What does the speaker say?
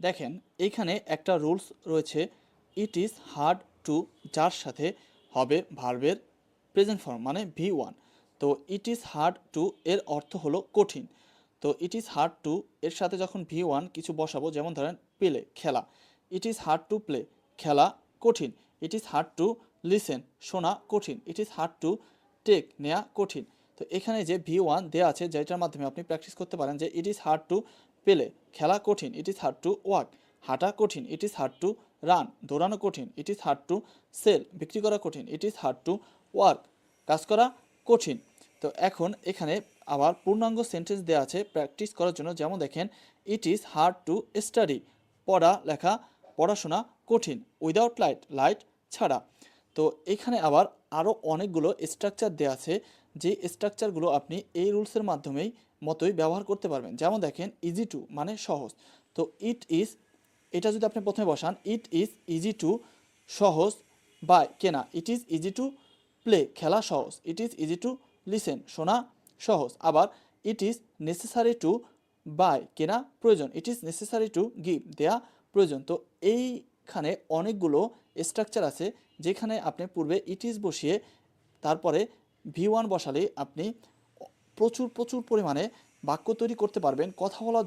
দেখেন এইখানে একটা রুলস রয়েছে, ইট ইজ হার্ড টু, যার সাথে হবে ভার্বের প্রেজেন্ট ফর্ম মানে V1। তো ইট ইজ হার্ড টু এর অর্থ হলো কঠিন। তো ইট ইজ হার্ড টু এর সাথে যখন V1 কিছু বসাবো, যেমন ধরেন প্লে খেলা, it is hard to play খেলা কঠিন। It is hard to listen শোনা কঠিন। It is hard to take নেওয়া কঠিন। তো এখানে যে V1 দেওয়া আছে, যেটার মাধ্যমে আপনি প্র্যাকটিস করতে পারেন যে it is hard to play খেলা কঠিন, it is hard to walk হাঁটা কঠিন, it is hard to run দৌড়ানো কঠিন, it is hard to sell বিক্রি করা কঠিন, it is hard to work কাজ করা কঠিন। তো এখন এখানে আবার পূর্ণাঙ্গ সেন্টেন্স দেওয়া আছে প্র্যাকটিস করার জন্য, যেমন দেখেন ইট ইজ হার্ড টু স্টাডি পড়াশোনা কঠিন, উইদাউট লাইট লাইট ছাড়া। তো এখানে আবার আরও অনেকগুলো স্ট্রাকচার দেওয়া আছে, যে স্ট্রাকচারগুলো আপনি এই রুলসের মাধ্যমেই মতোই ব্যবহার করতে পারবেন। যেমন দেখেন ইজি টু মানে সহজ। তো ইট ইজ, এটা যদি আপনি প্রথমে বসান ইট ইজ ইজি টু সহজ বাই কেনা, it is easy to play খেলা সহজ, it is easy to listen শোনা সহজ। আবার it is necessary to buy কেনা প্রয়োজন, it is necessary to give দেয়া প্রয়োজন। তো এইখানে অনেকগুলো স্ট্রাকচার আছে, যেখানে আপনি পূর্বে ইট ইজ বসিয়ে তারপরে V1 বসালেই আপনি প্রচুর প্রচুর পরিমাণে বাক্য তৈরি করতে পারবেন, কথা বলার